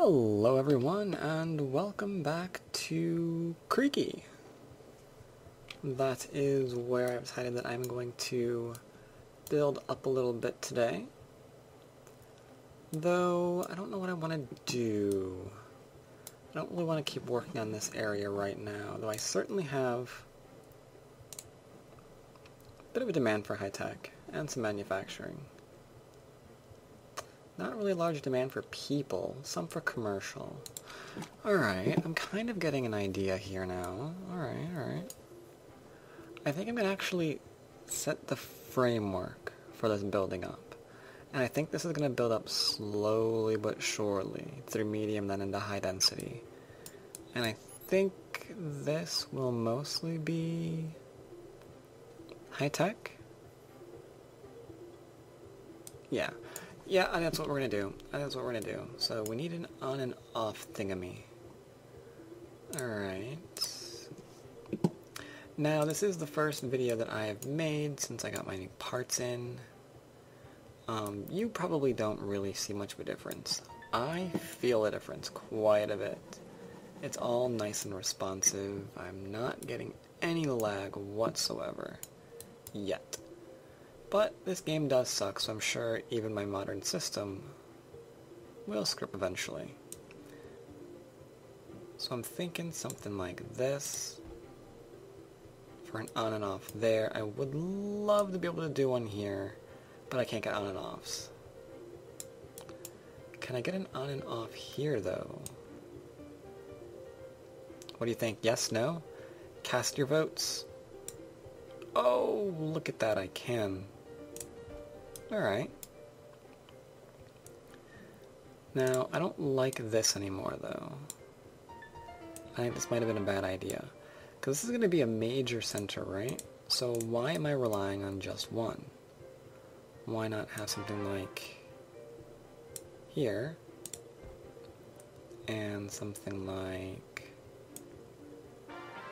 Hello everyone, and welcome back to Creaky. That is where I've decided that I'm going to build up a little bit today. Though, I don't know what I want to do. I don't really want to keep working on this area right now, though I certainly have a bit of a demand for high-tech and some manufacturing. Not really a large demand for people, some for commercial. Alright, I'm kind of getting an idea here now. Alright. I think I'm going to actually set the framework for this building up. And I think this is going to build up slowly but surely, through medium then into high density. And I think this will mostly be high-tech? Yeah, and that's what we're going to do. So we need an on and off thingamy. Alright. Now, this is the first video that I have made since I got my new parts in. You probably don't really see much of a difference. I feel a difference quite a bit. It's all nice and responsive. I'm not getting any lag whatsoever. Yet. But this game does suck, so I'm sure even my modern system will script eventually. So I'm thinking something like this for an on and off there. I would love to be able to do one here, but I can't get on and offs. Can I get an on and off here, though? What do you think? Yes? No? Cast your votes. Oh, look at that, I can. Alright. Now, I don't like this anymore, though. I think this might have been a bad idea. Because this is going to be a major center, right? So why am I relying on just one? Why not have something like here, and something like...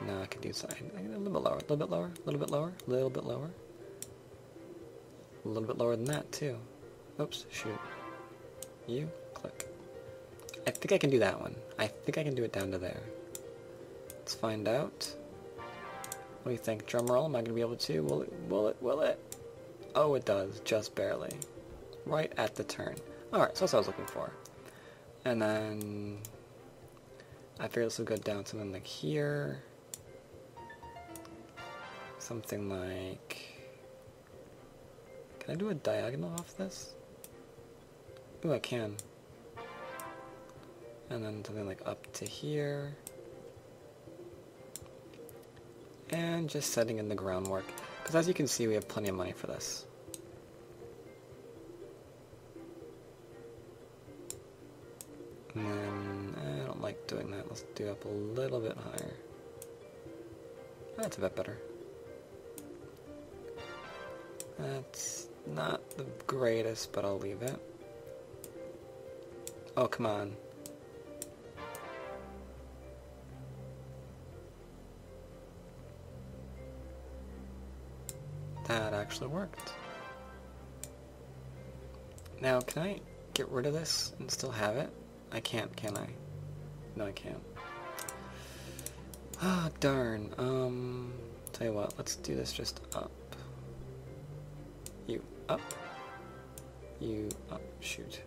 No, I could do something a little bit lower, a little bit lower, a little bit lower, a little bit lower. A little bit lower than that, too. Oops, shoot. You, click. I think I can do that one. I think I can do it down to there. Let's find out. What do you think? Drum roll, am I going to be able to? Will it? Oh, it does, just barely. Right at the turn. Alright, so that's what I was looking for. And then... I figure this will go down something like here. Something like... Can I do a diagonal off this? Ooh, I can. And then something like up to here. And just setting in the groundwork. Because as you can see, we have plenty of money for this. And then, I don't like doing that. Let's do up a little bit higher. That's a bit better. That's not the greatest, but I'll leave it. Oh, come on. That actually worked. Now, can I get rid of this and still have it? I can't, can I? No, I can't. Ah, darn. Tell you what, let's do this just up. You up. You up. Shoot.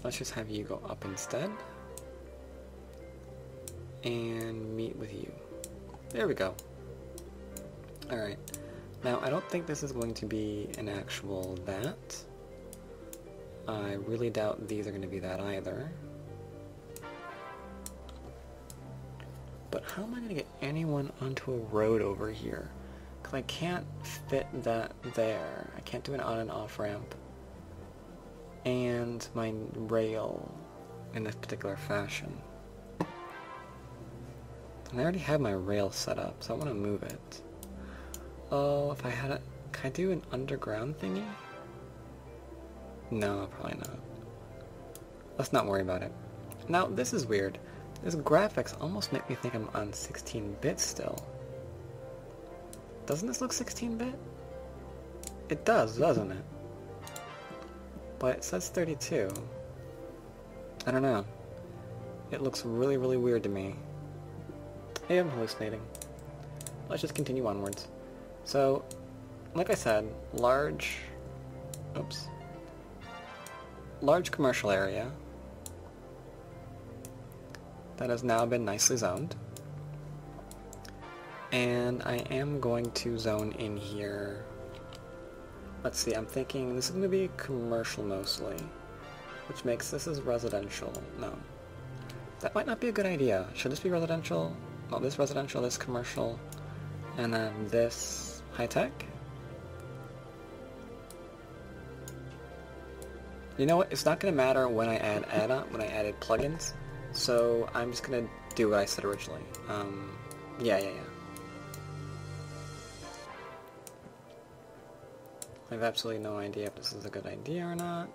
Let's just have you go up instead. And meet with you. There we go. Alright. Now, I don't think this is going to be an actual that. I really doubt these are going to be that either. But how am I going to get anyone onto a road over here? Because I can't fit that there. I can't do an on and off ramp. And my rail in this particular fashion. And I already have my rail set up, so I want to move it. Oh, if I had a... Can I do an underground thingy? No, probably not. Let's not worry about it. Now, this is weird. This graphics almost make me think I'm on 16-bit still. Doesn't this look 16-bit? It does, doesn't it? but it says 32. I don't know. It looks really, really weird to me. Maybe I'm hallucinating. Let's just continue onwards. So, like I said, large commercial area that has now been nicely zoned. And I am going to zone in here. Let's see, I'm thinking this is going to be commercial mostly, which makes this as residential. No. That might not be a good idea. Should this be residential? Well, this residential, this commercial, and then this high-tech? You know what? It's not going to matter when I when I added plugins, so I'm just going to do what I said originally. Yeah. I have absolutely no idea if this is a good idea or not.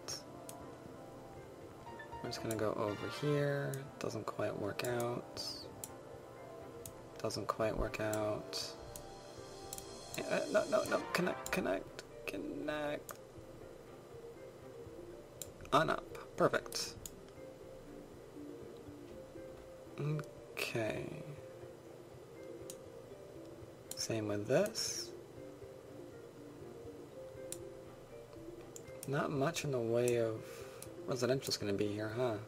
I'm just gonna go over here. Doesn't quite work out. Doesn't quite work out. No. Connect. On up. Perfect. Okay. Same with this. Not much in the way of residential is going to be here, huh?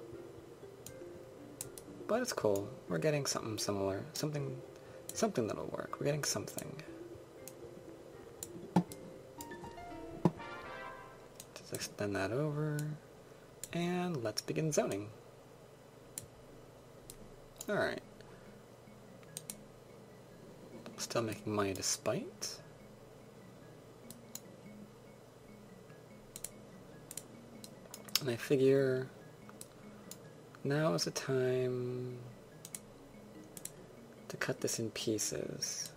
But it's cool. We're getting something similar. Something that'll work. We're getting something. Just extend that over. And let's begin zoning. Alright. Still making money despite. And I figure now is the time to cut this in pieces.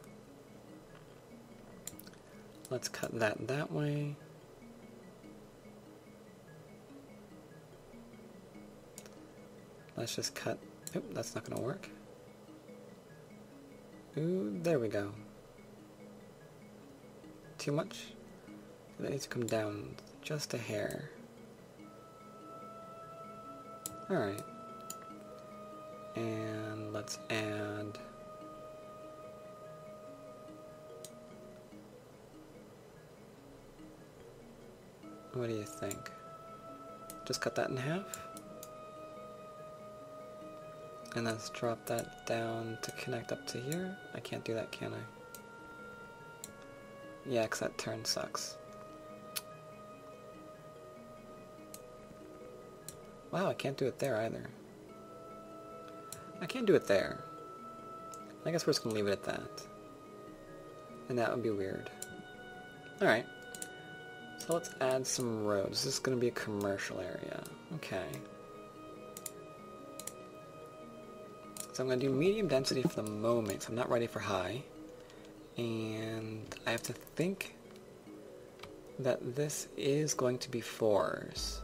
Let's cut that way. Let's just cut. Oop, that's not going to work. Ooh, there we go. Too much? That needs to come down just a hair. Alright. And let's add... What do you think? Just cut that in half? And let's drop that down to connect up to here? I can't do that, can I? Yeah, 'cause that turn sucks. Wow, I can't do it there either. I can't do it there. I guess we're just gonna leave it at that. And that would be weird. Alright. So let's add some roads. This is gonna be a commercial area. Okay. So I'm gonna do medium density for the moment, so I'm not ready for high. And I have to think that this is going to be 4s.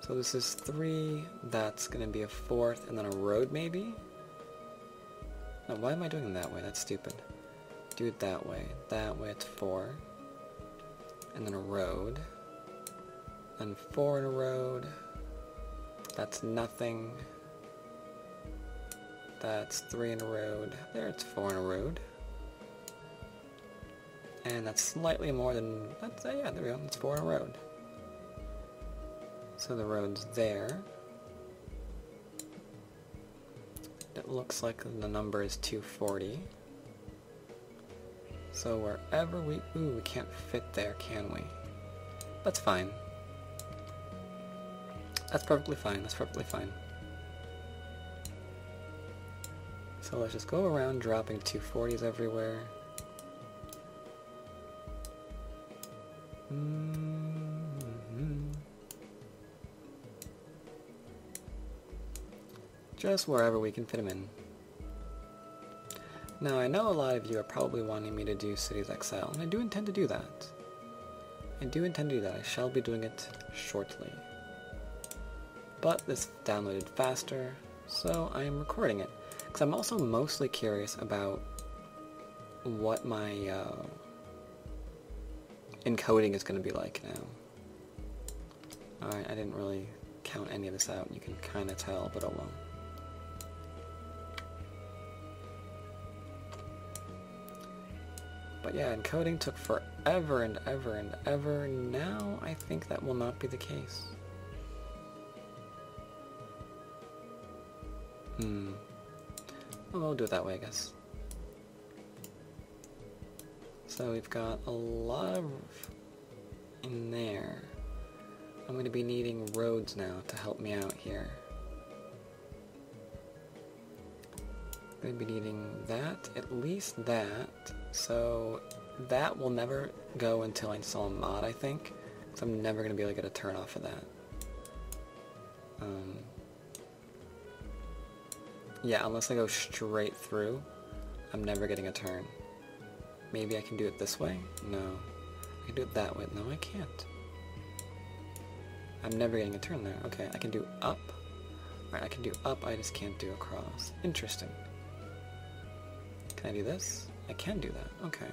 So this is 3, that's going to be a 4th, and then a road maybe? No, why am I doing it that way? That's stupid. Do it that way. That way it's 4. And then a road. Then 4 in a road. That's nothing. That's 3 in a road. There, it's 4 in a road. And that's slightly more than... That's, yeah, there we go. It's 4 in a road. So the road's there. It looks like the number is 240. So wherever we... Ooh, we can't fit there, can we? That's fine. That's perfectly fine. That's perfectly fine. So let's just go around dropping 240s everywhere. Just wherever we can fit them in. Now, I know a lot of you are probably wanting me to do Cities XL, and I do intend to do that. I shall be doing it shortly. But this downloaded faster, so I am recording it. Because I'm also mostly curious about what my encoding is going to be like now. Alright, I didn't really count any of this out. You can kind of tell, but oh well. But yeah, encoding took forever and ever and ever. Now I think that will not be the case. Well, we'll do it that way, I guess. So we've got a lot of in there. I'm going to be needing roads now to help me out here. I'm going to be needing that, at least that. So that will never go until I install a mod, I think. Because I'm never going to be able to get a turn off of that. Yeah, unless I go straight through, I'm never getting a turn. Maybe I can do it this way? No. I can do it that way. No, I can't. I'm never getting a turn there. Okay, I can do up. Alright, I can do up, I just can't do across. Interesting. Can I do this? I can do that. Okay.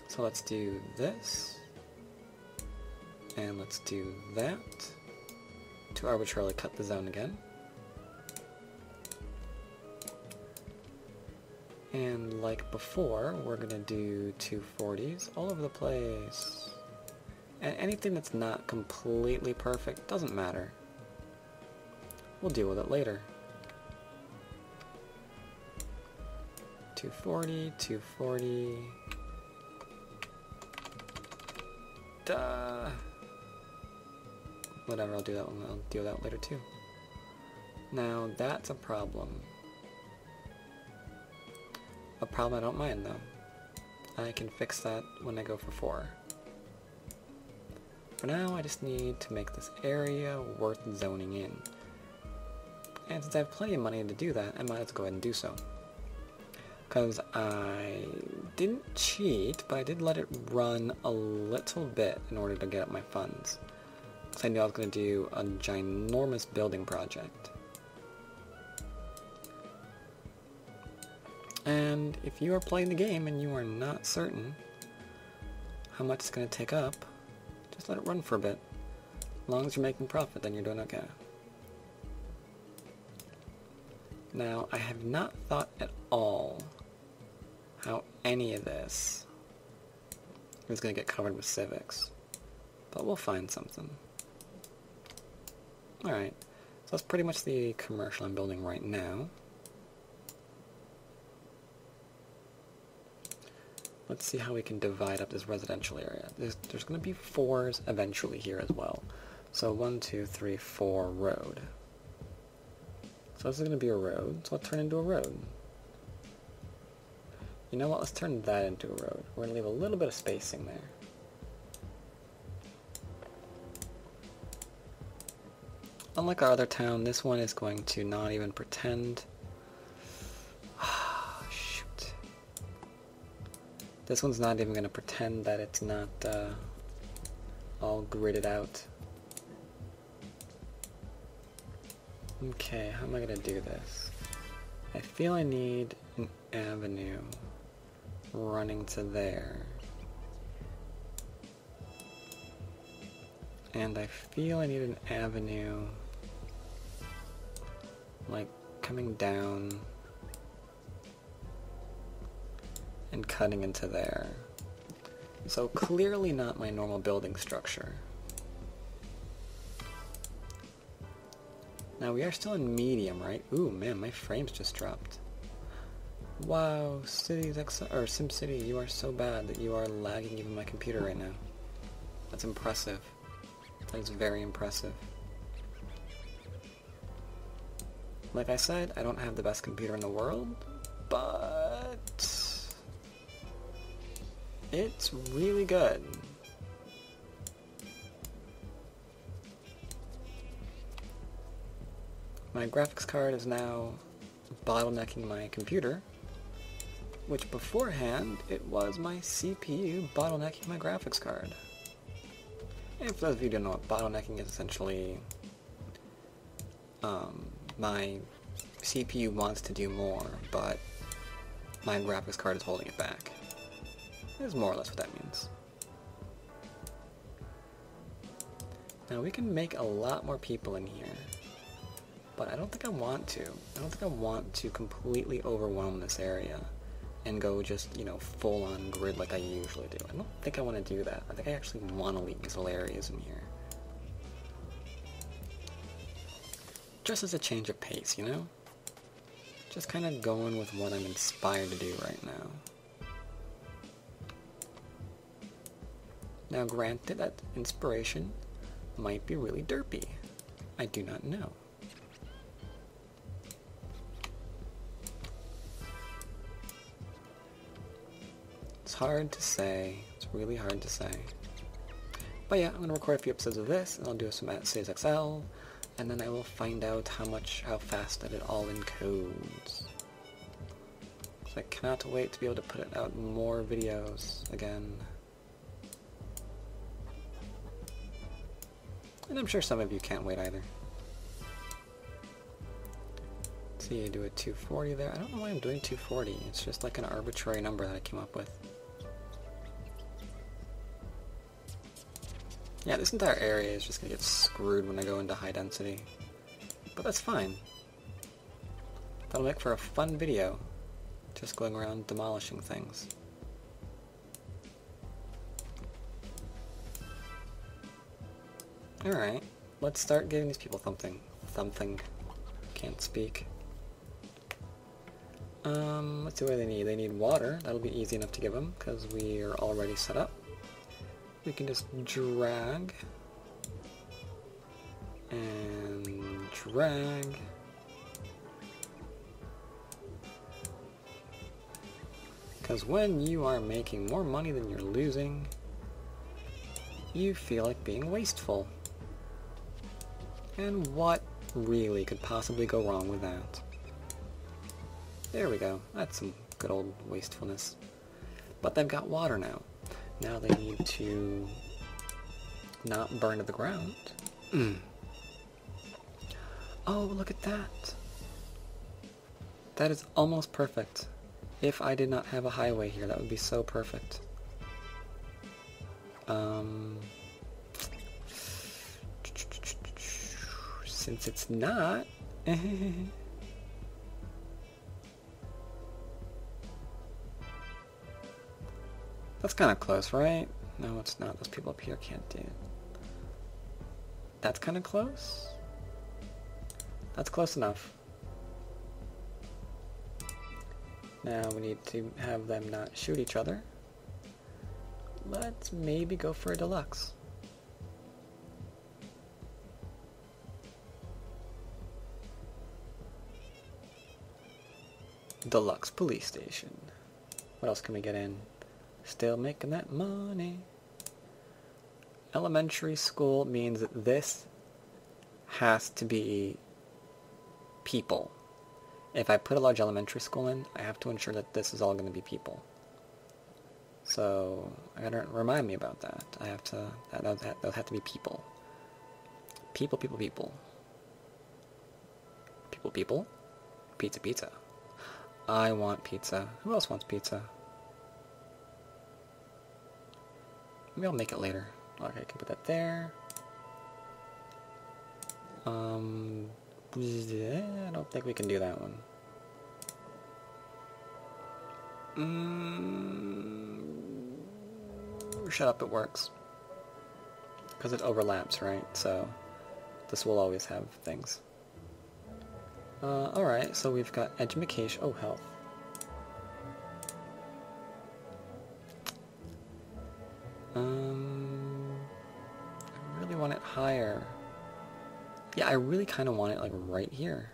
So let's do this. And let's do that. To arbitrarily cut the zone again. And like before, we're going to do 240s all over the place. And anything that's not completely perfect doesn't matter. We'll deal with it later. 240, 240. Duh. Whatever, I'll do that one. I'll deal with that later too. Now, that's a problem. A problem I don't mind, though. I can fix that when I go for 4. For now, I just need to make this area worth zoning in. And since I have plenty of money to do that, I might as well go ahead and do so. Because I didn't cheat, but I did let it run a little bit in order to get up my funds. Because I knew I was going to do a ginormous building project. And if you are playing the game and you are not certain how much it's going to take up, just let it run for a bit. As long as you're making profit, then you're doing okay. Now, I have not thought at all how any of this is going to get covered with civics. But we'll find something. Alright, so that's pretty much the commercial I'm building right now. Let's see how we can divide up this residential area. There's going to be 4s eventually here as well. So 1, 2, 3, 4 road. So this is going to be a road, so let's turn it into a road. You know what, let's turn that into a road. We're going to leave a little bit of spacing there. Unlike our other town, this one is going to not even pretend. Shoot. This one's not even going to pretend that it's not all gridded out. Okay, how am I going to do this? I feel I need an avenue running to there. And I feel I need an avenue like coming down and cutting into there. So clearly not my normal building structure. Now we are still in medium, right? Ooh, man, my frames just dropped. Wow, SimCity, you are so bad that you are lagging even my computer right now. That's impressive. That is very impressive. Like I said, I don't have the best computer in the world, but it's really good. My graphics card is now bottlenecking my computer, which beforehand it was my CPU bottlenecking my graphics card. And for those of you who don't know what bottlenecking is, essentially my CPU wants to do more, but my graphics card is holding it back. That's more or less what that means. Now we can make a lot more people in here, but I don't think I want to. I don't think I want to completely overwhelm this area and go just, you know, full on grid like I usually do. I don't think I want to do that. I think I actually want to leave these little areas in here. Just as a change of pace, you know? Just kind of going with what I'm inspired to do right now. Now granted, that inspiration might be really derpy. I do not know. It's hard to say. It's really hard to say. But yeah, I'm going to record a few episodes of this, and I'll do some at CSXL, and then I will find out how fast that it all encodes. So I cannot wait to be able to put out more videos again. And I'm sure some of you can't wait either. Let's see, I do a 240 there. I don't know why I'm doing 240. It's just like an arbitrary number that I came up with. Yeah, this entire area is just gonna get screwed when I go into high density. But that's fine. That'll make for a fun video. Just going around demolishing things. Alright, let's start giving these people something. Can't speak. Let's see what they need. They need water. That'll be easy enough to give them, because we are already set up. We can just drag. And drag. Because when you are making more money than you're losing, you feel like being wasteful. And what really could possibly go wrong with that? There we go. That's some good old wastefulness. But they've got water now. Now they need to not burn to the ground. Oh, look at that. That is almost perfect. If I did not have a highway here, that would be so perfect. Since it's not... That's kind of close, right? No, it's not. Those people up here can't do it. That's kind of close? That's close enough. Now we need to have them not shoot each other. Let's maybe go for a deluxe. Deluxe police station. What else can we get in? Still making that money. Elementary school means that this has to be people. If I put a large elementary school in, I have to ensure that this is all going to be people. So, I gotta remind me about that. I have to, that'll have to be people. People, people, people. People, people. Pizza, pizza. I want pizza. Who else wants pizza? Maybe I'll make it later. Okay, I can put that there. I don't think we can do that one. Shut up, it works. Because it overlaps, right? So, this will always have things. Alright, so we've got education. Oh, health. I really want it higher. Yeah, I really kind of want it, like, right here.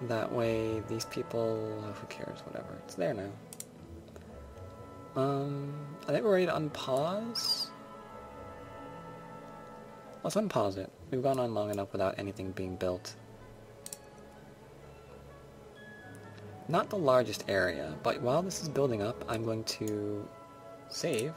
That way, these people... who cares? Whatever. It's there now. I think we're ready to unpause. Let's unpause it. We've gone on long enough without anything being built. Not the largest area, but while this is building up, I'm going to save